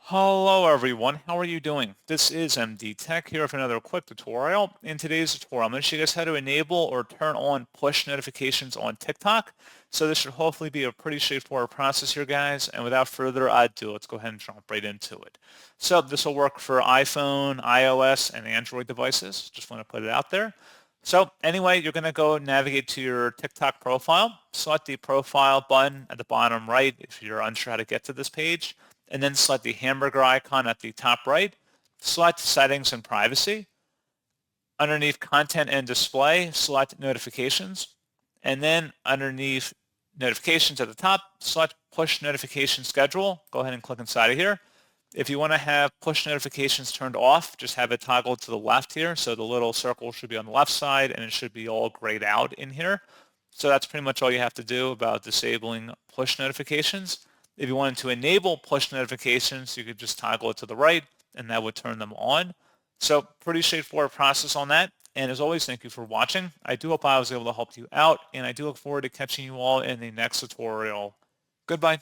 Hello everyone, how are you doing? This is MD Tech here with another quick tutorial. In today's tutorial, I'm going to show you guys how to enable or turn on push notifications on TikTok. So this should hopefully be a pretty straightforward process here, guys. And without further ado, let's go ahead and jump right into it. So this will work for iPhone, iOS, and Android devices. Just want to put it out there. So anyway, you're going to go navigate to your TikTok profile, select the profile button at the bottom right if you're unsure how to get to this page, and then select the hamburger icon at the top right. Select Settings and Privacy. Underneath Content and Display, select Notifications. And then underneath Notifications at the top, select Push Notification Schedule. Go ahead and click inside of here. If you want to have push notifications turned off, just have it toggled to the left here. So the little circle should be on the left side and it should be all grayed out in here. So that's pretty much all you have to do about disabling push notifications. If you wanted to enable push notifications, you could just toggle it to the right and that would turn them on. So pretty straightforward process on that. And as always, thank you for watching. I do hope I was able to help you out and I do look forward to catching you all in the next tutorial. Goodbye.